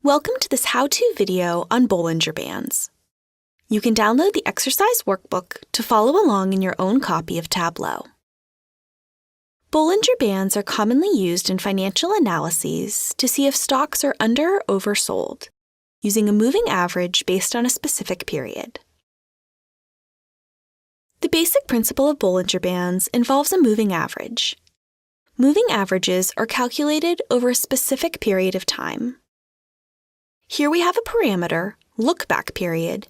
Welcome to this how-to video on Bollinger Bands. You can download the exercise workbook to follow along in your own copy of Tableau. Bollinger Bands are commonly used in financial analyses to see if stocks are under or oversold, using a moving average based on a specific period. The basic principle of Bollinger Bands involves a moving average. Moving averages are calculated over a specific period of time. Here we have a parameter, look-back period,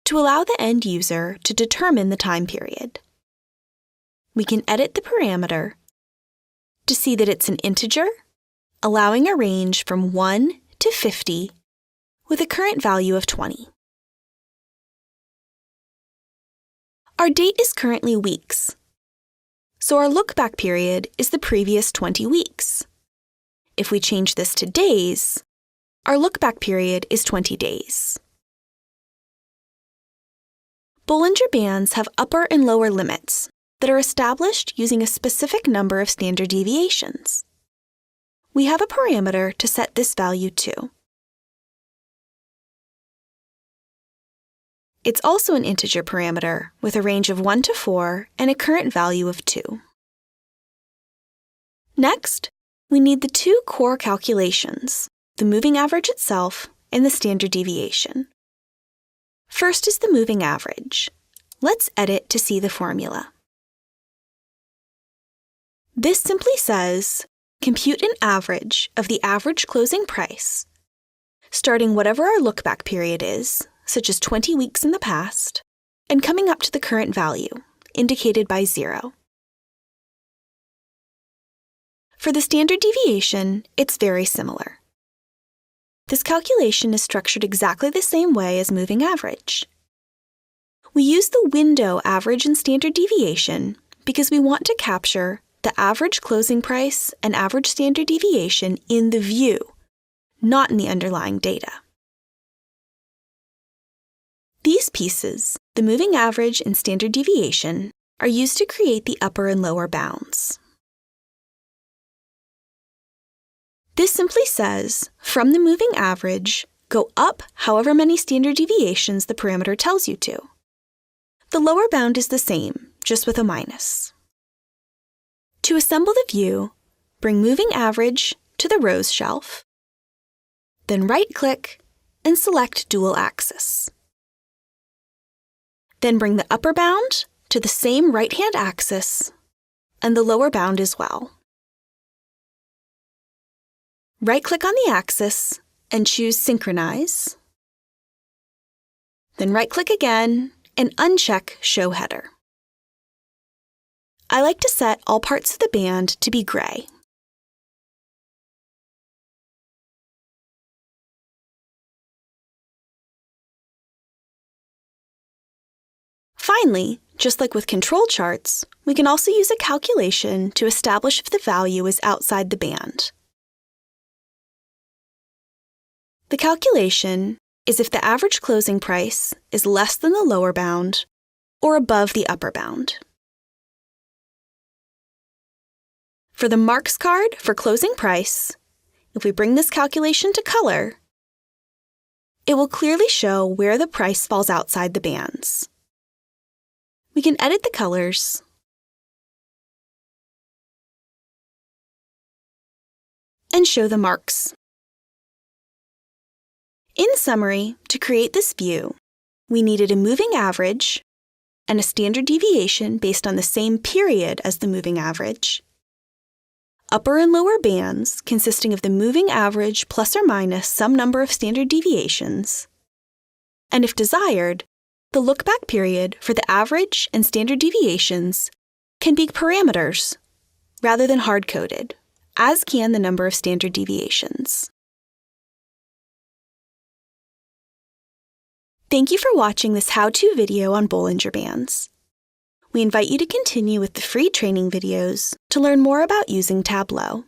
to allow the end user to determine the time period. We can edit the parameter to see that it's an integer, allowing a range from 1 to 50 with a current value of 20. Our date is currently weeks, so our look-back period is the previous 20 weeks. If we change this to days, our look-back period is 20 days. Bollinger Bands have upper and lower limits that are established using a specific number of standard deviations. We have a parameter to set this value to. It's also an integer parameter with a range of 1 to 4 and a current value of 2. Next, we need the two core calculations, the moving average itself and the standard deviation. First is the moving average. Let's edit to see the formula. This simply says, compute an average of the average closing price, starting whatever our look-back period is, such as 20 weeks in the past, and coming up to the current value, indicated by 0. For the standard deviation, it's very similar. This calculation is structured exactly the same way as moving average. We use the window average and standard deviation because we want to capture the average closing price and average standard deviation in the view, not in the underlying data. These pieces, the moving average and standard deviation, are used to create the upper and lower bounds. This simply says, from the moving average, go up however many standard deviations the parameter tells you to. The lower bound is the same, just with a minus. To assemble the view, bring moving average to the rows shelf, then right-click and select dual axis. Then bring the upper bound to the same right-hand axis and the lower bound as well. Right-click on the axis and choose Synchronize. Then right-click again and uncheck Show Header. I like to set all parts of the band to be gray. Finally, just like with control charts, we can also use a calculation to establish if the value is outside the band. The calculation is if the average closing price is less than the lower bound or above the upper bound. For the marks card for closing price, if we bring this calculation to color, it will clearly show where the price falls outside the bands. We can edit the colors and show the marks. In summary, to create this view, we needed a moving average and a standard deviation based on the same period as the moving average, upper and lower bands consisting of the moving average plus or minus some number of standard deviations, and if desired, the look-back period for the average and standard deviations can be parameters rather than hard-coded, as can the number of standard deviations. Thank you for watching this how-to video on Bollinger Bands. We invite you to continue with the free training videos to learn more about using Tableau.